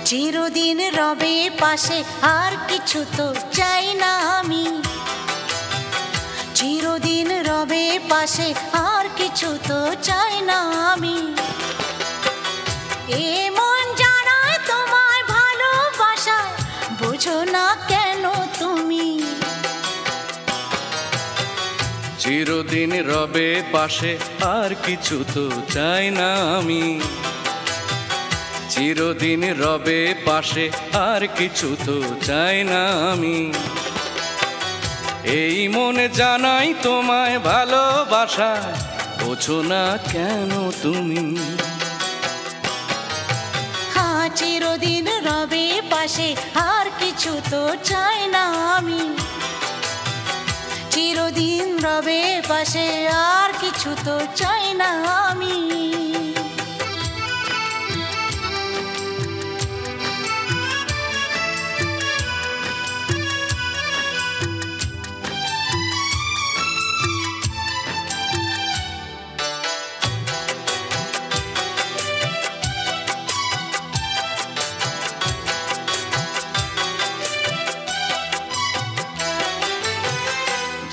চিরদিন রবে পাশে, আর কিছু তো চাই না আমি। চিরদিন রবে পাশে, আর কিছু তো চাই না আমি। এ মন জানায় তোমায় ভালোবাসায়, বোঝো না কেন তুমি। চিরদিন রবে পাশে, আর কিছু তো চাই না আমি। চিরদিন রবে পাশে, আর কিছু তো চাই না আমি। এই মনে জানাই তোমায় ভালোবাসায়, বোঝো না কেন তুমি। হ্যাঁ, চিরদিন রবে পাশে, আর কিছু তো চাই না আমি। চিরদিন রবে পাশে, আর কিছু তো চাই না আমি।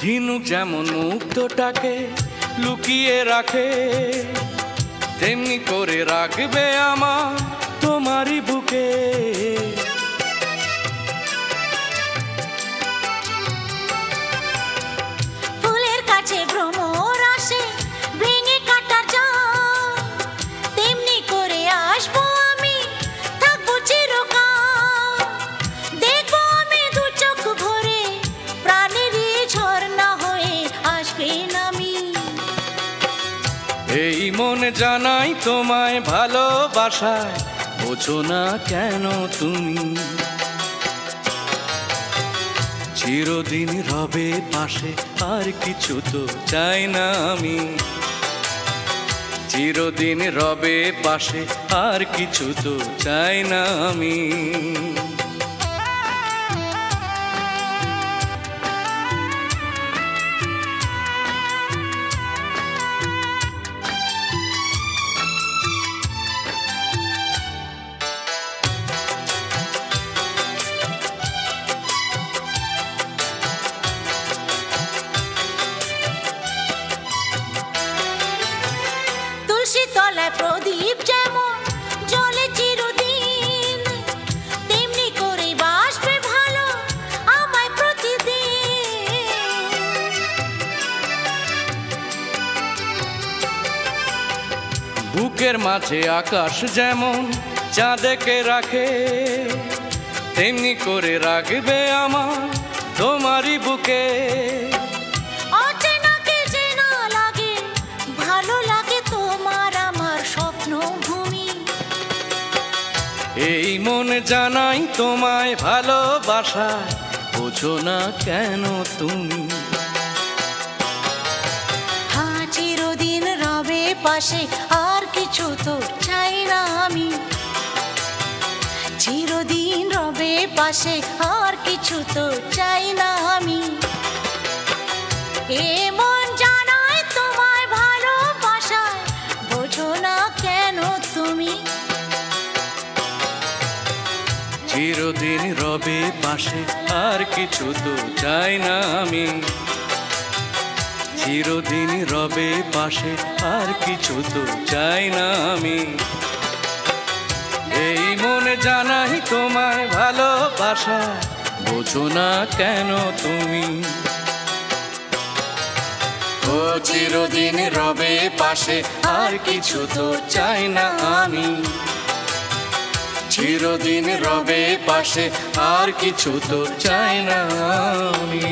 ঝিনুক যেমন মুক্তটাকে লুকিয়ে রাখে, তেমনি করে রাখবে আমার তোমারই বুকে। ফুলের কাছে ভ্রমর আসে, ভেঙে কাটার যায়, তেমনি করে আসবো আমি, থাকবো চিরকাল। দেখবো আমি দু চোখ ভরে, প্রাণেরই ঝর্ণা হয়ে আসবেন আমি। এই মনে জানাই তোমায় ভালোবাসায়, বোঝো না কেন তুমি। চিরদিন রবে পাশে, আর কিছু তো চাই না আমি। চিরদিন রবে পাশে, আর কিছু তো চাই না আমি। তুলসী তলায় প্রদীপ যেমন জ্বলে চিরদিন, তেমনি করে বাসবে ভালো আমায় প্রতিদিন। বুকের মাঝে আকাশ যেমন চাঁদকে রাখে, তেমনি করে রাখবে আমার তোমারই বুকে। অচেনাকে চেনা লাগে, ভালো লাগে তোমার আমার স্বপ্ন ভূমি। এই মনে জানাই তোমায় ভালোবাসায়, বোঝো না কেন তুমি। হ্যাঁ, চিরদিন রবে পাশে, আর কিছু তো চাই না আমি। চিরদিন রবে পাশে, আর কিছু তো চাই না আমি। এ মন জানায় তোমায় ভালোবাসায়, বোঝো না কেন তুমি। চিরদিন রবে পাশে, আর কিছু তো চাই না আমি। চিরদিন রবে পাশে, আর কিছু তো চাই না আমি। এই মনে জানাই তোমায় ভালোবাসা, বোঝো না কেন তুমি। ও চিরদিন রবে পাশে, আর কিছু তো চাই না আমি। চিরদিন রবে পাশে, আর কিছু তো চাই না আমি।